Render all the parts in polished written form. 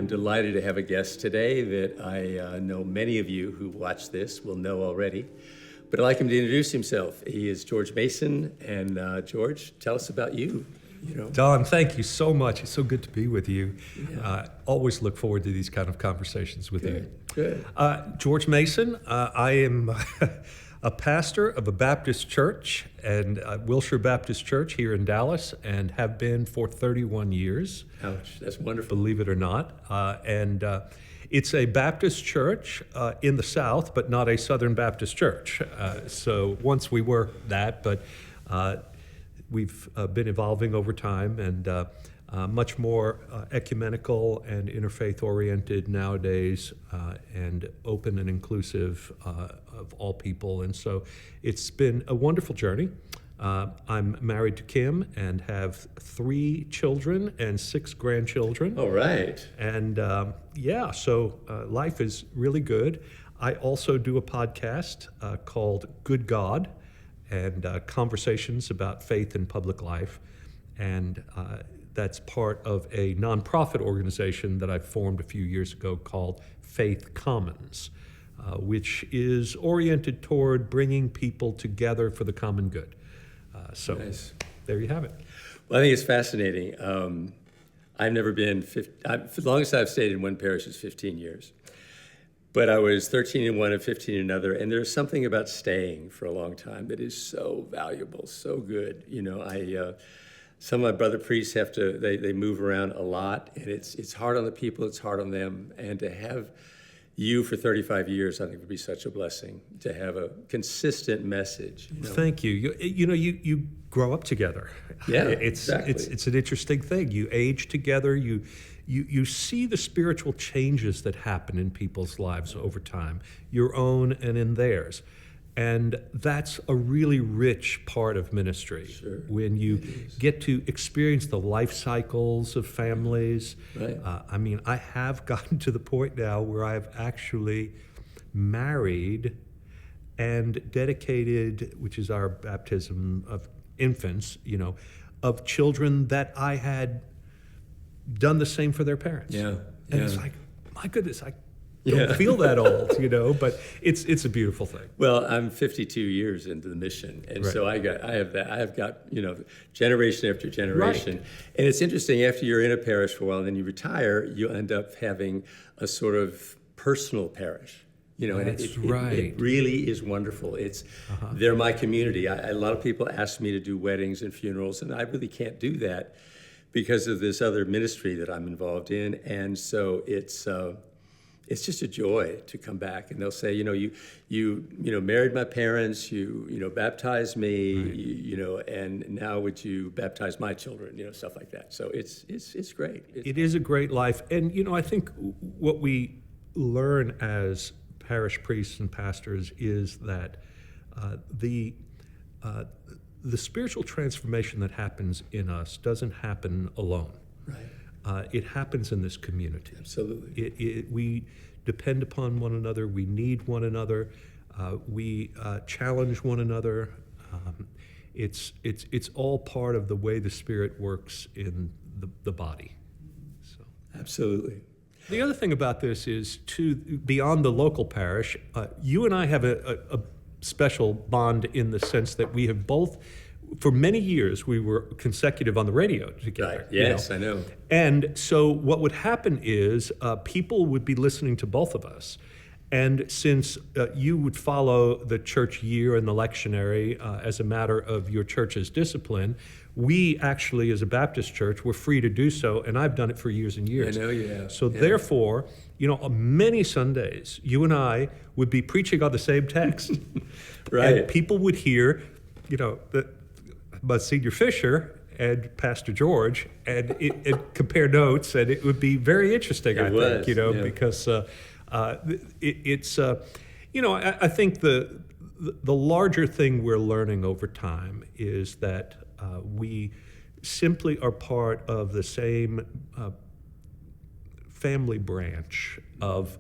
I'm delighted to have a guest today that I know many of you who watch this will know already. But I'd like him to introduce himself. He is George Mason, and George, tell us about you. Don, thank you so much. It's so good to be with you. Yeah. Always look forward to these kind of conversations with you. Good. George Mason, I am a pastor of a Baptist church, and Wilshire Baptist Church here in Dallas, and have been for 31 years. Ouch, that's wonderful. Believe it or not. It's a Baptist church in the South, but not a Southern Baptist church. So once we were that, but we've been evolving over time and much more ecumenical and interfaith oriented nowadays, and open and inclusive of all people. And so it's been a wonderful journey. I'm married to Kim and have 3 children and 6 grandchildren. All right. And so life is really good. I also do a podcast called Good God, and conversations about faith in public life. And that's part of a nonprofit organization that I formed a few years ago called Faith Commons, which is oriented toward bringing people together for the common good. Nice. There you have it. Well, I think it's fascinating. I've never been, the longest I've stayed in one parish is 15 years. But I was 13 in one and 15 in another, and there's something about staying for a long time that is so valuable, so good. Some of my brother priests have to, they move around a lot, and it's hard on the people, it's hard on them, and to have you for 35 years, I think would be such a blessing to have a consistent message. Thank you. You grow up together. Yeah, exactly. It's an interesting thing. You age together. You see the spiritual changes that happen in people's lives over time, your own and in theirs. And that's a really rich part of ministry. Sure, when you get to experience the life cycles of families. Right. I have gotten to the point now where I've actually married and dedicated, which is our baptism of infants, of children that I had done the same for their parents. Yeah. And it's like, my goodness, I don't feel that old, but it's a beautiful thing. Well, I'm 52 years into the mission, and so I have got generation after generation. Right. And it's interesting, after you're in a parish for a while and then you retire, you end up having a sort of personal parish. That's right. It really is wonderful. They're my community. A lot of people ask me to do weddings and funerals, and I really can't do that because of this other ministry that I'm involved in. And so it's just a joy to come back, and they'll say, you married my parents, you baptized me, right. And now would you baptize my children, stuff like that. So it's great. It is a great life, and I think what we learn as parish priests and pastors is that the spiritual transformation that happens in us doesn't happen alone. Right. It happens in this community. Absolutely. We depend upon one another. We need one another. We challenge one another. It's all part of the way the Spirit works in the body. So. Absolutely. The other thing about this is, beyond the local parish, you and I have a special bond in the sense that we have both, for many years, we were consecutive on the radio together. Right. Yes, I know. And so what would happen is people would be listening to both of us. And since you would follow the church year and the lectionary as a matter of your church's discipline, we actually, as a Baptist church, were free to do so, and I've done it for years and years. I know you have. So therefore, many Sundays, you and I would be preaching on the same text. Right. And people would hear, Msgr Fischer and Pastor George, and compare notes, and it would be very interesting, I think, because it's, I think the larger thing we're learning over time is that we simply are part of the same family branch of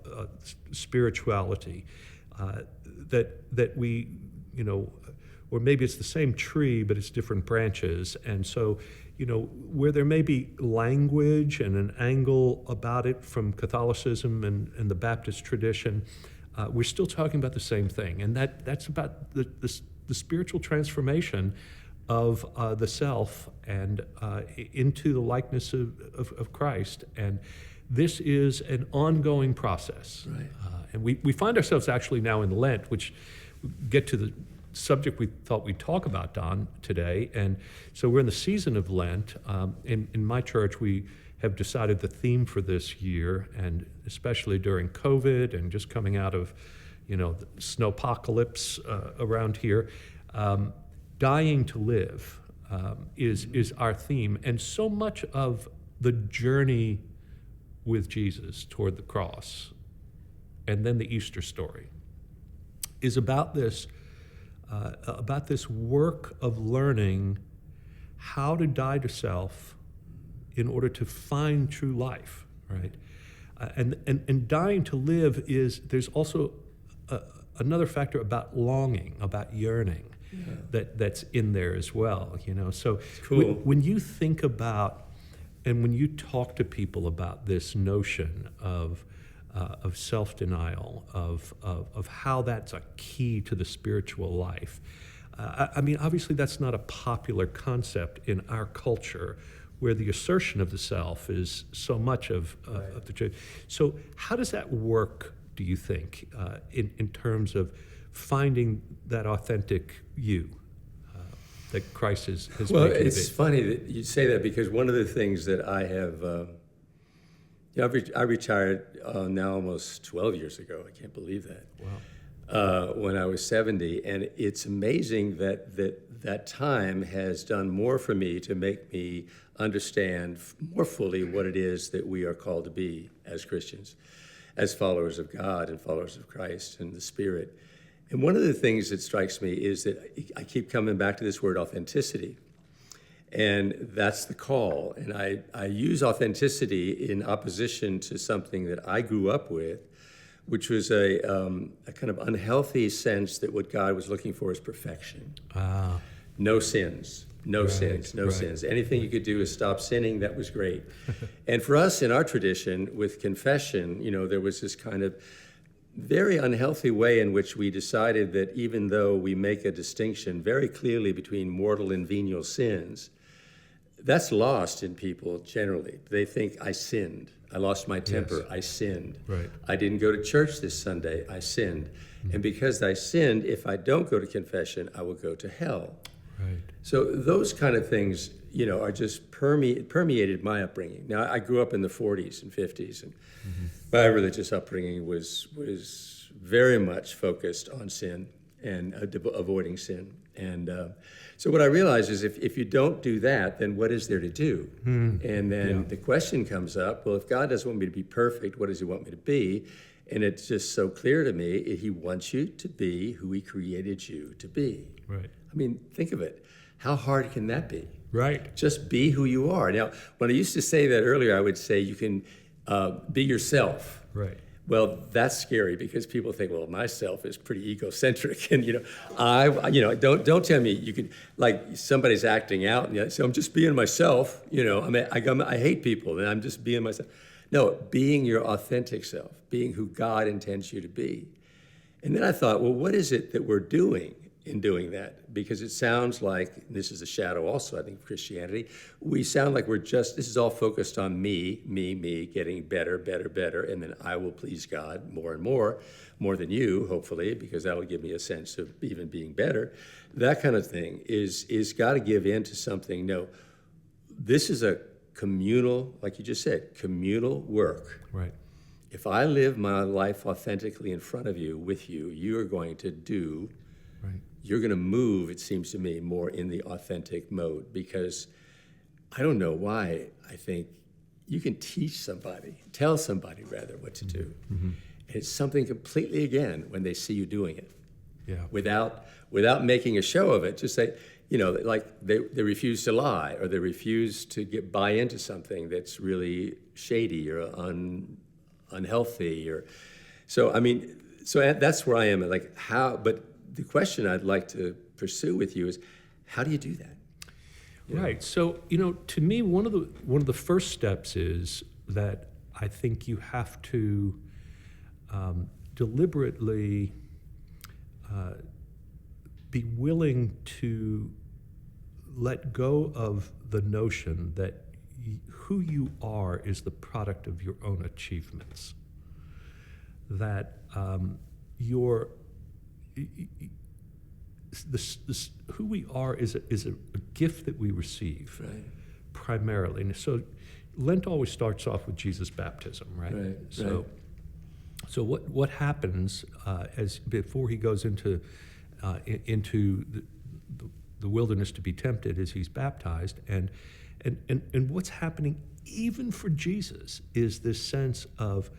spirituality, that we or maybe it's the same tree, but it's different branches. And so, where there may be language and an angle about it from Catholicism and the Baptist tradition, we're still talking about the same thing. And that's about the spiritual transformation of the self and into the likeness of Christ. And this is an ongoing process. Right. And we find ourselves actually now in Lent, which get to the subject we thought we'd talk about, Don, today. And so we're in the season of Lent. In my church, we have decided the theme for this year, and especially during COVID and just coming out of, the snowpocalypse around here, dying to live is our theme. And so much of the journey with Jesus toward the cross, and then the Easter story, is about this work of learning how to die to self in order to find true life, right? And dying to live there's also another factor about longing, about yearning, that's in there as well, So cool. when you think about, and when you talk to people about this notion of self-denial, of how that's a key to the spiritual life. I mean, obviously that's not a popular concept in our culture, where the assertion of the self is so much of the church. So how does that work, do you think, in terms of finding that authentic you that Christ has made you to be? It's funny that you say that, because one of the things that I have... I retired now almost 12 years ago. I can't believe that. Wow. When I was 70, and it's amazing that time has done more for me to make me understand more fully what it is that we are called to be as Christians, as followers of God and followers of Christ and the Spirit. And one of the things that strikes me is that I keep coming back to this word authenticity. And that's the call. And I use authenticity in opposition to something that I grew up with, which was a kind of unhealthy sense that what God was looking for is perfection. No sins, no sins. Anything you could do is stop sinning, that was great. And for us in our tradition, with confession, there was this kind of very unhealthy way in which we decided that even though we make a distinction very clearly between mortal and venial sins, that's lost in people generally. They think, I sinned. I lost my temper. Yes. I sinned. Right. I didn't go to church this Sunday. I sinned. Mm-hmm. And because I sinned, if I don't go to confession, I will go to hell. Right. So those kind of things, are just permeated my upbringing. Now, I grew up in the 40s and 50s, and my religious upbringing was very much focused on sin and avoiding sin. And so what I realized is if you don't do that, then what is there to do? And then the question comes up, well, if God doesn't want me to be perfect, what does he want me to be? And it's just so clear to me, he wants you to be who he created you to be. Right. I mean, think of it. How hard can that be? Right. Just be who you are. Now, when I used to say that earlier, I would say you can be yourself. Right. Well, that's scary, because people think, well, myself is pretty egocentric, and don't tell me you could, like, somebody's acting out and say, I'm just being myself. I hate people, and I'm just being myself. No, being your authentic self, being who God intends you to be. And then I thought, well, what is it that we're doing in doing that? Because it sounds like, this is a shadow also, I think, of Christianity, we sound like this is all focused on me, getting better, and then I will please God more and more than you, hopefully, because that will give me a sense of even being better. That kind of thing is got to give in to something. No, this is a communal, like you just said, communal work. Right. If I live my life authentically in front of you, with you, you are going to do... Right. You're going to move, it seems to me, more in the authentic mode, because I don't know why I think you can tell somebody rather what to do. Mm-hmm. And it's something completely, again, when they see you doing it. Yeah. Without making a show of it, just say, like they refuse to lie, or they refuse to buy into something that's really shady or unhealthy, or so. I mean, so that's where I am. Like, how? But the question I'd like to pursue with you is, how do you do that? Right. So, to me, one of the first steps is that I think you have to deliberately be willing to let go of the notion that who you are is the product of your own achievements. That who we are is a gift that we receive, Right. primarily. And so Lent always starts off with Jesus' baptism, right? Right, So, right. so what happens as before he goes into the wilderness to be tempted is he's baptized, and what's happening even for Jesus is this sense of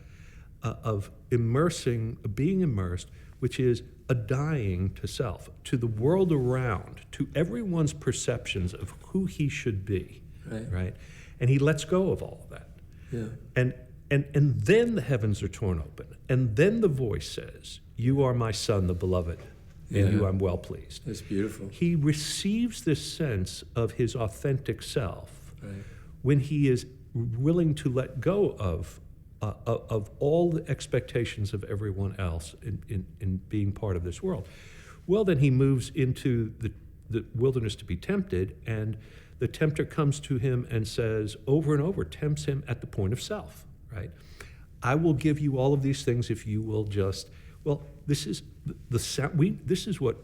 being immersed, which is a dying to self, to the world around, to everyone's perceptions of who he should be, right? And he lets go of all of that. Yeah. And then the heavens are torn open, and then the voice says, "You are my son, the beloved, in you I'm well pleased." That's beautiful. He receives this sense of his authentic self Right. when he is willing to let go of all the expectations of everyone else in being part of this world. Well, then he moves into the wilderness to be tempted, and the tempter comes to him and says, over and over, tempts him at the point of self, right? I will give you all of these things if you will just, well, this is this is what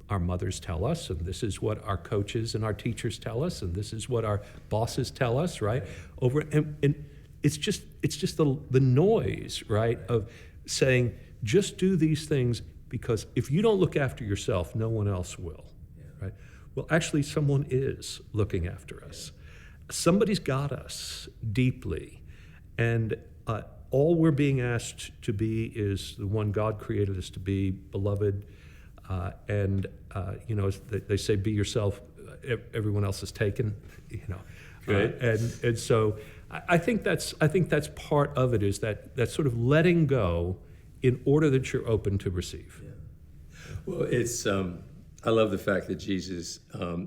our mothers tell us, and this is what our coaches and our teachers tell us, and this is what our bosses tell us, right? And it's just the noise, right, of saying, just do these things, because if you don't look after yourself, no one else will, right? Well, actually, someone is looking after us. Somebody's got us deeply, and all we're being asked to be is the one God created us to be, beloved, and as they say, be yourself. Everyone else is taken, Right. And so I think that's part of it, is that sort of letting go in order that you're open to receive. Yeah. Well, it's I love the fact that Jesus,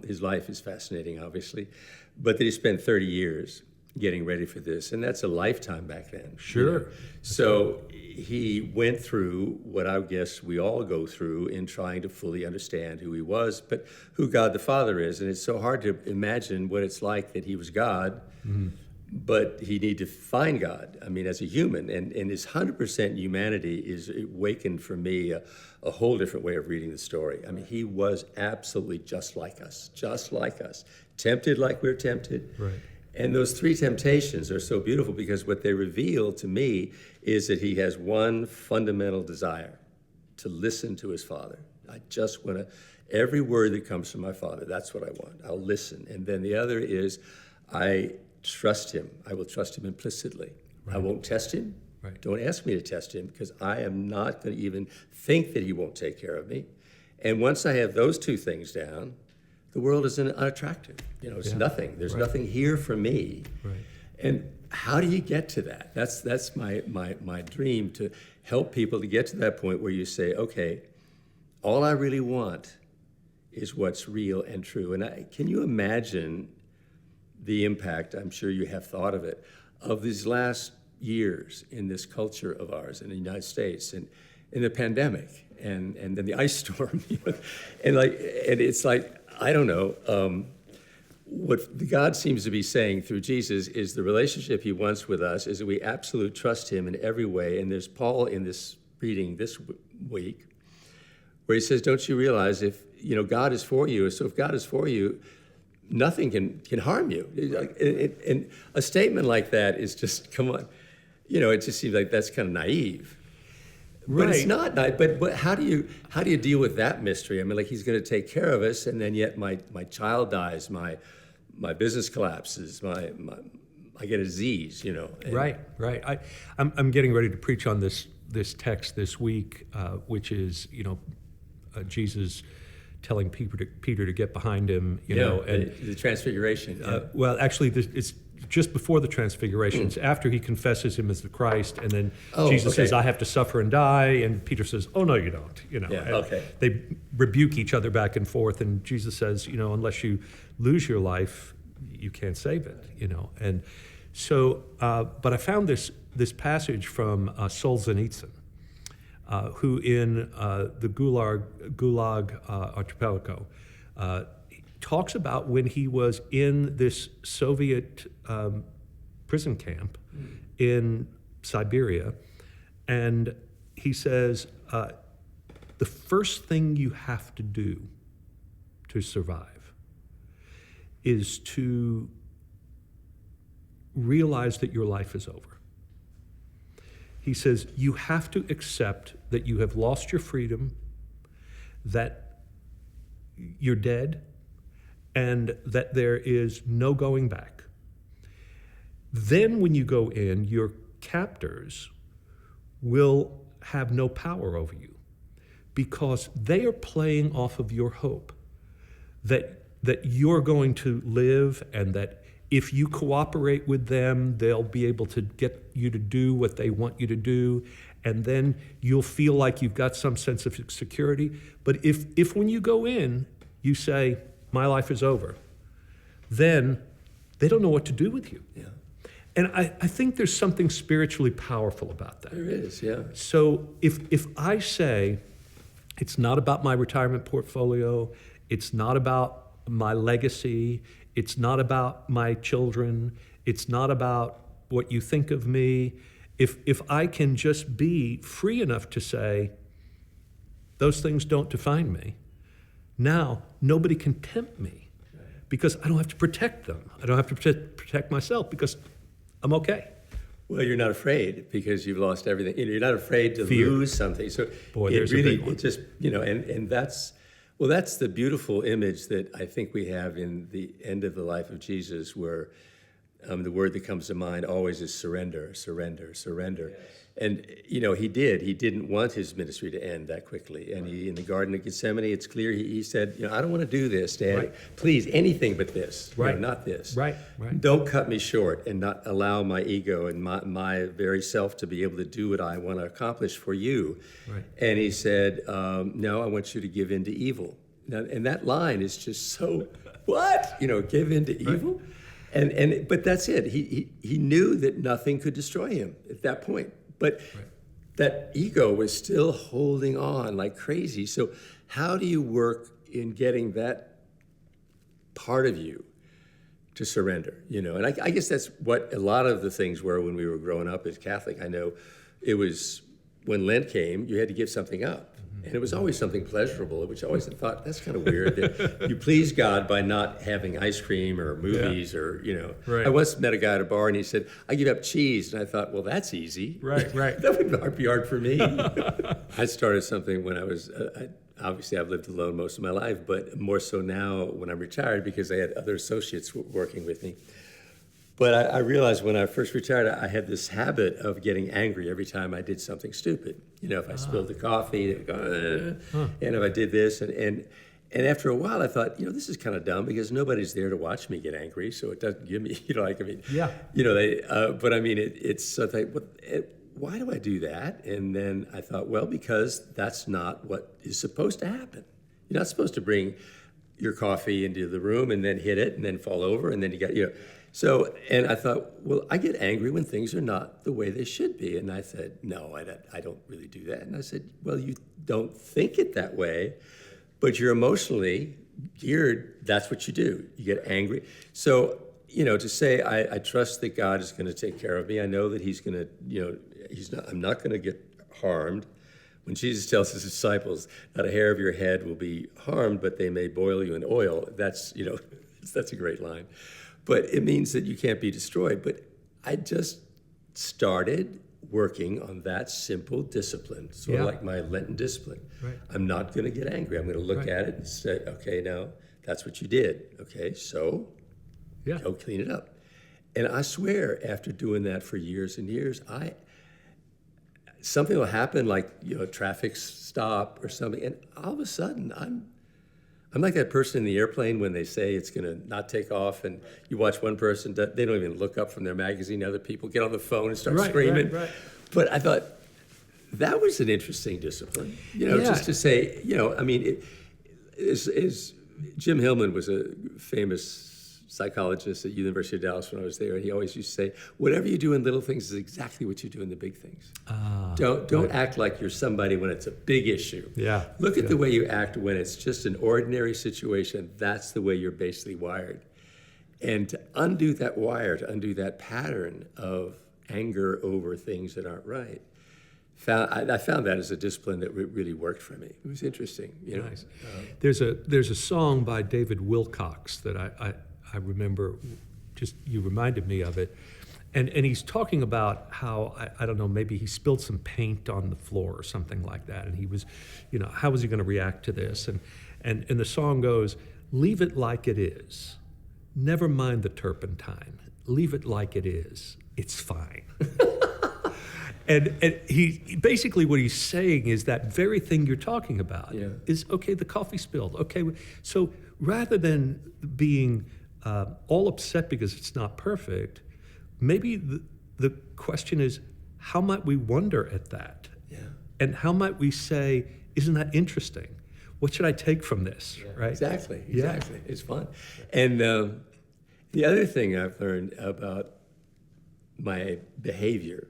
his life is fascinating, obviously, but that he spent 30 years getting ready for this, and that's a lifetime back then. Sure. So he went through what I guess we all go through in trying to fully understand who he was, but who God the Father is. And it's so hard to imagine what it's like that he was God, but he needed to find God, as a human. And his 100% humanity is awakened for me a whole different way of reading the story. He was absolutely just like us, tempted like we're tempted. Right. And those three temptations are so beautiful, because what they reveal to me is that he has one fundamental desire: to listen to his Father. I just want to, every word that comes from my Father, that's what I want. I'll listen. And then the other is, I trust him. I will trust him implicitly. Right. I won't test him. Right. Don't ask me to test him, because I am not going to even think that he won't take care of me. And once I have those two things down, the world is unattractive. It's nothing. There's nothing here for me. Right. And how do you get to that? That's my dream, to help people to get to that point where you say, okay, all I really want is what's real and true. And can you imagine the impact, I'm sure you have thought of it, of these last years in this culture of ours in the United States, and in the pandemic, and then the ice storm, and it's like, I don't know, what God seems to be saying through Jesus is the relationship he wants with us is that we absolutely trust him in every way. And there's Paul in this reading this week where he says, don't you realize if, God is for you, so if God is for you, nothing can harm you. And a statement like that is just, come on, it just seems like that's kind of naive. Right. But it's not. But how do you deal with that mystery? He's going to take care of us, and then yet my child dies, my business collapses, I get a disease, Right. I'm getting ready to preach on this text this week, which is Jesus telling Peter to get behind him, and the Transfiguration. well, actually, just before the Transfiguration. It's after he confesses him as the Christ, and then Jesus okay. says, "I have to suffer and die," and Peter says, "Oh no, you don't." You know, Yeah, and okay. they rebuke each other back and forth, and Jesus says, "You know, unless you lose your life, you can't save it." You know, and so, but I found this passage from Solzhenitsyn, who in the Gulag Archipelago talks about when he was in this Soviet prison camp in Siberia, and he says, the first thing you have to do to survive is to realize that your life is over. He says, you have to accept that you have lost your freedom, that you're dead, and that there is no going back. Then when you go in, your captors will have no power over you because they are playing off of your hope that you're going to live, and that if you cooperate with them, they'll be able to get you to do what they want you to do, and then you'll feel like you've got some sense of security. But if when you go in, you say, my life is over, then they don't know what to do with you. Yeah. And I think there's something spiritually powerful about that. There is, yeah. So if I say, it's not about my retirement portfolio, it's not about my legacy, it's not about my children, it's not about what you think of me, if I can just be free enough to say, those things don't define me, now nobody can tempt me because I don't have to protect them. I don't have to protect myself because I'm okay. Well, you're not afraid because you've lost everything. You know, you're not afraid to Fear. lose something. So Boy, it there's a really, big one. it just, you know, and that's the beautiful image that I think we have in the end of the life of Jesus, where the word that comes to mind always is surrender, surrender, surrender. Yes. And, you know, he didn't want his ministry to end that quickly. And he, in the Garden of Gethsemane, it's clear he said, you know, I don't want to do this, Dad. Right. Please, anything but this, Right. you know, not this. Right. Don't cut me short and not allow my ego and my very self to be able to do what I want to accomplish for you. Right. And he said, no, I want you to give in to evil. Now, and that line is just so, what? You know, give in to evil? But that's it. He knew that nothing could destroy him at that point. But that ego was still holding on like crazy. So how do you work in getting that part of you to surrender? You know, and I guess that's what a lot of the things were when we were growing up as Catholic. I know it was when Lent came, you had to give something up. And it was always something pleasurable, which I always thought, that's kind of weird that you please God by not having ice cream or movies or, you know. Right. I once met a guy at a bar and he said, I give up cheese. And I thought, well, that's easy. Right. That would be hard for me. I started something when I was, obviously I've lived alone most of my life, but more so now when I'm retired because I had other associates working with me. But I realized when I first retired, I had this habit of getting angry every time I did something stupid. You know, if I spilled the coffee, it'd go, and if I did this, and after a while, I thought, you know, this is kind of dumb because nobody's there to watch me get angry, so it doesn't give me, you know, like, I mean, Yeah. you know, but I mean, it's something. Why do I do that? And then I thought, well, because that's not what is supposed to happen. You're not supposed to bring your coffee into the room and then hit it and then fall over and then you got, you know. So, and I thought, well, I get angry when things are not the way they should be. And I said, no, I don't really do that. And I said, well, you don't think it that way, but you're emotionally geared, that's what you do. You get angry. So, you know, to say, I trust that God is going to take care of me. I know that he's going to, you know, I'm not going to get harmed. When Jesus tells his disciples, not a hair of your head will be harmed, but they may boil you in oil, that's, you know, that's a great line. But it means that you can't be destroyed. But I just started working on that simple discipline, sort of like my Lenten discipline. Right. I'm not going to get angry. I'm going to look at it and say, okay, now that's what you did. Okay, so go clean it up. And I swear, after doing that for years and years, something will happen, like, you know, a traffic stop or something, and all of a sudden I'm like that person in the airplane when they say it's going to not take off, and you watch one person, they don't even look up from their magazine. Other people get on the phone and start screaming. Right. But I thought that was an interesting discipline, Yeah. just to say, I mean, Jim Hillman was a famous psychologist at University of Dallas when I was there, and he always used to say, whatever you do in little things is exactly what you do in the big things. Don't act like you're somebody when it's a big issue. Yeah. Look at the way you act when it's just an ordinary situation. That's the way you're basically wired. And to undo that wire, to undo that pattern of anger over things that aren't right, I found that as a discipline that really worked for me. It was interesting. Nice. There's a song by David Wilcox that I remember, just you reminded me of it. And he's talking about how, I don't know, maybe he spilled some paint on the floor or something like that. And he was, how was he going to react to this? And the song goes, leave it like it is. Never mind the turpentine. Leave it like it is. It's fine. And he basically what he's saying is that very thing you're talking about is, okay, the coffee spilled. Okay, so rather than being all upset because it's not perfect, maybe the question is, how might we wonder at that? Yeah. And how might we say, isn't that interesting? What should I take from this? Yeah, right? Exactly. Yeah. It's fun. And the other thing I've learned about my behavior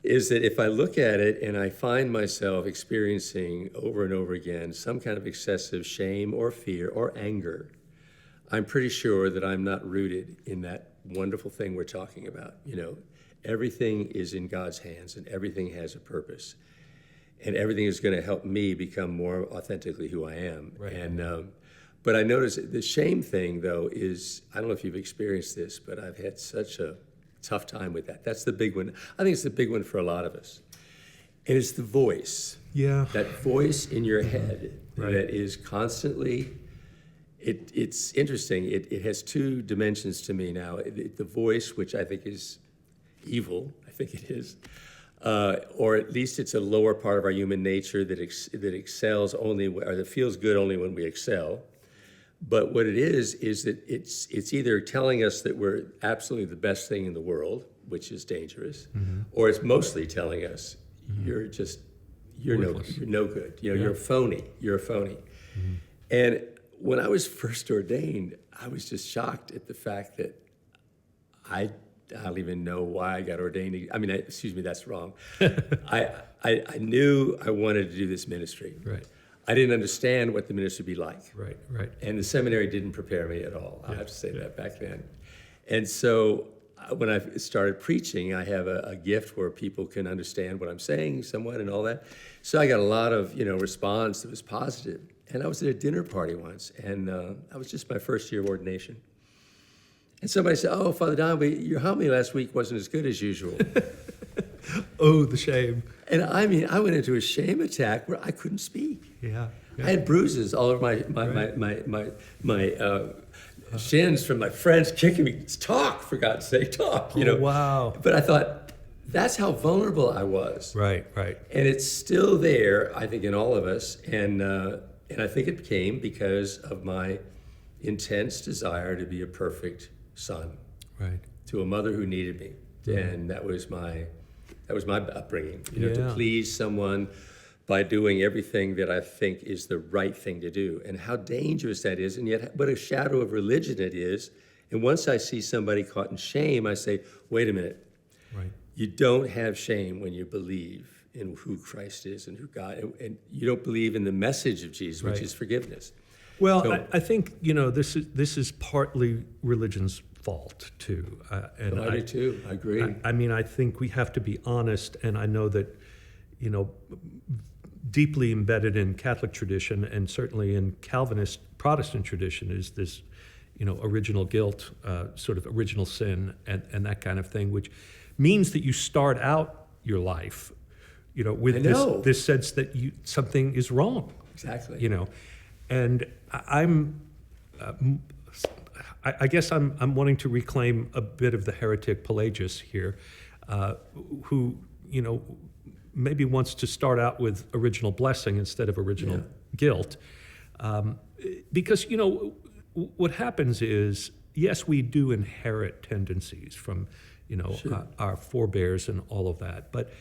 is that if I look at it and I find myself experiencing over and over again some kind of excessive shame or fear or anger, I'm pretty sure that I'm not rooted in that wonderful thing we're talking about. Everything is in God's hands and everything has a purpose. And everything is going to help me become more authentically who I am. Right. And but I noticed the shame thing, though, is, I don't know if you've experienced this, but I've had such a tough time with that. That's the big one. I think it's the big one for a lot of us. And it's the voice. Yeah. That voice in your head Right. that is constantly, it's interesting. It has two dimensions to me now. The voice, which I think is evil, I think it is, or at least it's a lower part of our human nature that excels only, or that feels good only when we excel. But what it is that it's either telling us that we're absolutely the best thing in the world, which is dangerous, or it's mostly telling us you're no good. You're a phony. You're a phony. And when I was first ordained, I was just shocked at the fact that I don't even know why I got ordained. I mean, excuse me, that's wrong. I knew I wanted to do this ministry. Right. I didn't understand what the ministry would be like. Right. And the seminary didn't prepare me at all. I have to say that back then. And so when I started preaching, I have a gift where people can understand what I'm saying somewhat and all that. So I got a lot of response that was positive. And I was at a dinner party once, and I was just my first year of ordination. And somebody said, "Oh, Father Don, your homily last week wasn't as good as usual." Oh, the shame. And I mean, I went into a shame attack where I couldn't speak. Yeah. I had bruises all over my shins from my friends kicking me. Talk, for God's sake, talk. Wow. But I thought, that's how vulnerable I was. Right. And it's still there, I think, in all of us. And I think it came because of my intense desire to be a perfect son. Right. To a mother who needed me. Yeah. And that was my upbringing, to Yeah. please someone by doing everything that I think is the right thing to do. And how dangerous that is, and yet what a shadow of religion it is. And once I see somebody caught in shame, I say, wait a minute. Right. You don't have shame when you believe in who Christ is and who God, and you don't believe in the message of Jesus, which Right. is forgiveness. Well, So- I think this is partly religion's fault too. And I do too, I agree. I mean, I think we have to be honest, and I know that, deeply embedded in Catholic tradition and certainly in Calvinist Protestant tradition is this, original guilt, sort of original sin, and that kind of thing, which means that you start out your life, with this sense that something is wrong. Exactly. And I guess I'm wanting to reclaim a bit of the heretic Pelagius here, who, maybe wants to start out with original blessing instead of original guilt. Because, what happens is, yes, we do inherit tendencies from, our forebears and all of that, but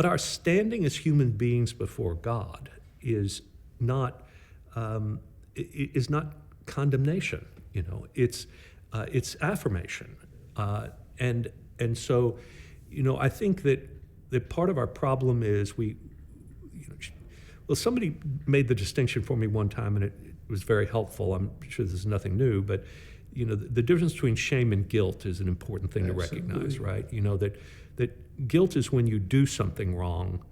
our standing as human beings before God is not condemnation. It's affirmation, and so, I think that part of our problem is somebody made the distinction for me one time, and it was very helpful. I'm sure this is nothing new, but the difference between shame and guilt is an important thing to recognize, right? That guilt is when you do something wrong.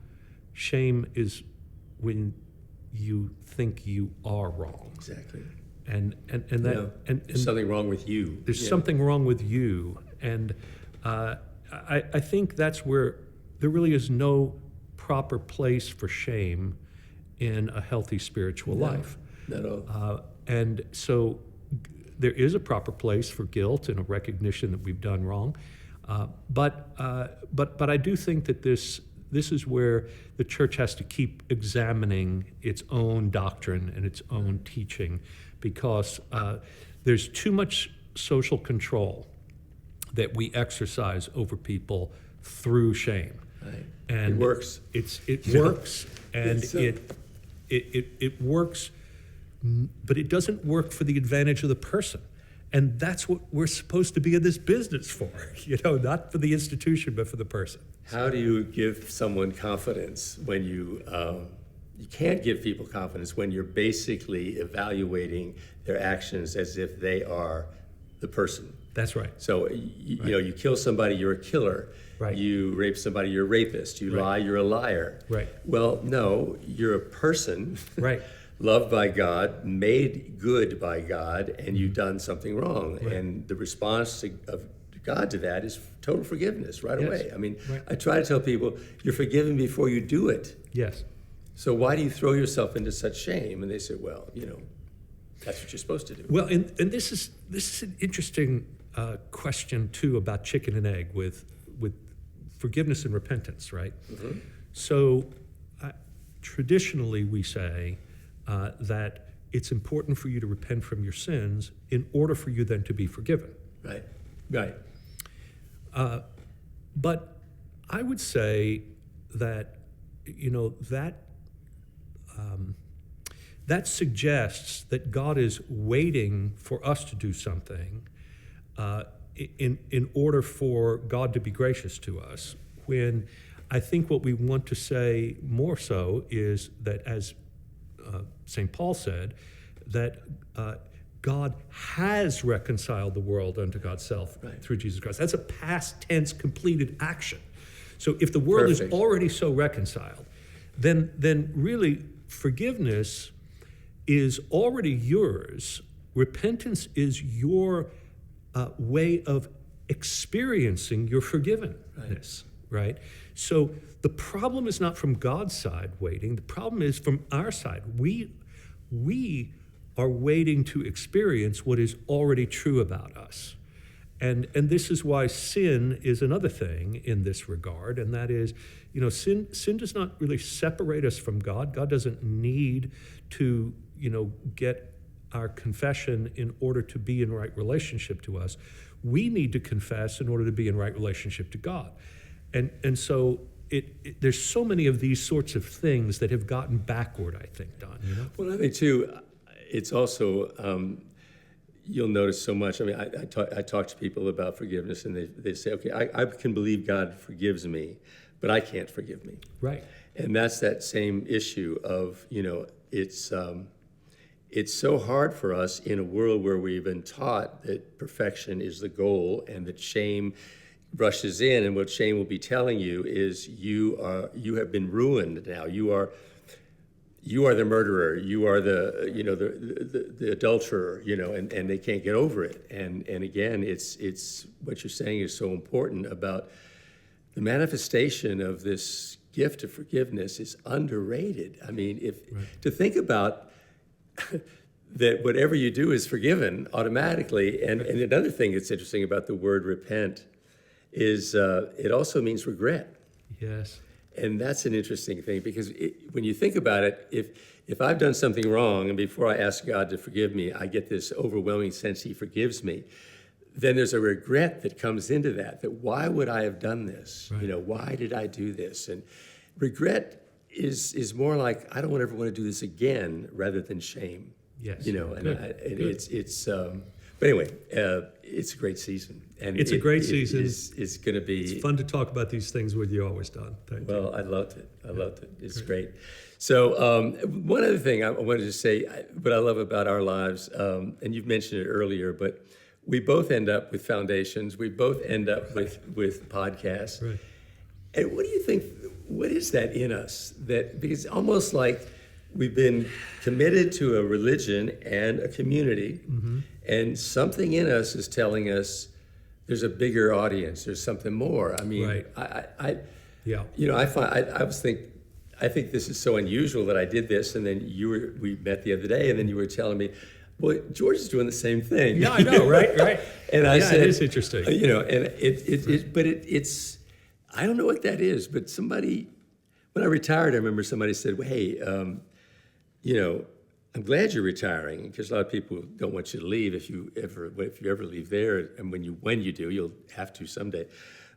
Shame is when you think you are wrong. Exactly. And there's something wrong with you. There's something wrong with you, and I think that's where there really is no proper place for shame in a healthy spiritual life. Not at all. And so there is a proper place for guilt and a recognition that we've done wrong. But I do think that this is where the church has to keep examining its own doctrine and its own teaching, because there's too much social control that we exercise over people through shame. Right. And it works. It works, and it works, but it doesn't work for the advantage of the person. And that's what we're supposed to be in this business for, not for the institution, but for the person. How do you give someone confidence when you can't give people confidence when you're basically evaluating their actions as if they are the person? That's right. So, you kill somebody, you're a killer. Right. You rape somebody, you're a rapist. You lie, you're a liar. Right. Well, no, you're a person. Right. Loved by God, made good by God, and you've done something wrong. Right. And the response of God to that is total forgiveness right Yes. away. I mean, Right. I try to tell people, you're forgiven before you do it. Yes. So why do you throw yourself into such shame? And they say, well, that's what you're supposed to do. Well, and this is an interesting question too about chicken and egg with forgiveness and repentance, right? Mm-hmm. So traditionally we say that it's important for you to repent from your sins in order for you then to be forgiven. Right. Right. But I would say that that suggests that God is waiting for us to do something in order for God to be gracious to us, when I think what we want to say more so is that, as St. Paul said, that God has reconciled the world unto God's self through Jesus Christ. That's a past tense completed action. So if the world is already so reconciled, then really forgiveness is already yours. Repentance is your way of experiencing your forgiveness, right? So the problem is not from God's side waiting. The problem is from our side. We are waiting to experience what is already true about us. And this is why sin is another thing in this regard, and that is, sin does not really separate us from God. God doesn't need to, get our confession in order to be in right relationship to us. We need to confess in order to be in right relationship to God. And so there's so many of these sorts of things that have gotten backward, I think, Don. Well, I think too, it's also, you'll notice so much. I mean, I talk to people about forgiveness, and they say, okay, I can believe God forgives me, but I can't forgive me. Right. And that's that same issue of, it's so hard for us in a world where we've been taught that perfection is the goal and that shame rushes in, and what shame will be telling you is you have been ruined now. You are the murderer. You are the adulterer. And they can't get over it. And again, it's what you're saying is so important about the manifestation of this gift of forgiveness is underrated. I mean, to think about that whatever you do is forgiven automatically. And another thing that's interesting about the word repent is it also means regret. Yes. And that's an interesting thing because when you think about it, if I've done something wrong and before I ask God to forgive me, I get this overwhelming sense he forgives me, then there's a regret that comes into that why would I have done this? Right. You know, why did I do this? And regret is more like, I don't ever want to do this again rather than shame. Yes. You know, and, Good. it's but anyway, it's a great season. And It's a great season. It's going to be... It's fun to talk about these things with you always, Don. Thank you. Well, I loved it. I loved it. It's great. So one other thing I wanted to say, what I love about our lives, and you've mentioned it earlier, but we both end up with foundations. We both end up with podcasts. Right. And what do you think, what is that in us? Because it's almost like we've been committed to a religion and a community, and something in us is telling us there's a bigger audience, there's something more. I mean, Right. Yeah. you know, I think this is so unusual that I did this, and then we met the other day, and then you were telling me, well, George is doing the same thing. Yeah, I know, right? Right. And I said, it is interesting. You know, and it's, I don't know what that is, but somebody, when I retired, I remember somebody said, well, hey, you know, I'm glad you're retiring, because a lot of people don't want you to leave if you ever leave there, and when you do, you'll have to someday.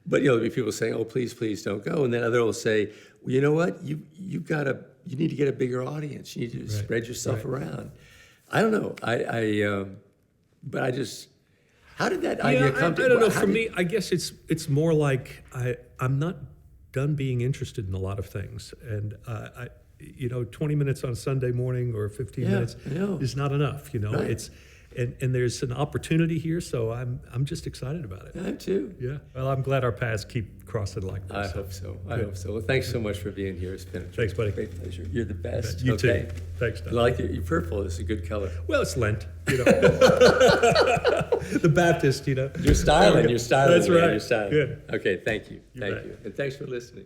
But, you know, there'll be people saying, oh, please don't go. And then others will say, well, you know what? You need to get a bigger audience. You need to spread yourself around. I don't know. But I just, how did that idea come to? I don't know. For me, I guess it's more like I'm not done being interested in a lot of things. And, 20 minutes on Sunday morning or 15 minutes is not enough, you know. Right. It's and there's an opportunity here, so I'm just excited about it. I too. Yeah. Well, I'm glad our paths keep crossing like this. I hope so. I hope so. Well, thanks so much for being here. It's been Thanks, buddy. great pleasure. You're the best. You okay. too. Thanks, Don. I like it. Your purple is a good color. Well, it's Lent, you know. The Baptist, you know. You're styling. You're styling. That's man. right. You're styling. Good. Okay. Thank you. Thank bet. you. And thanks for listening.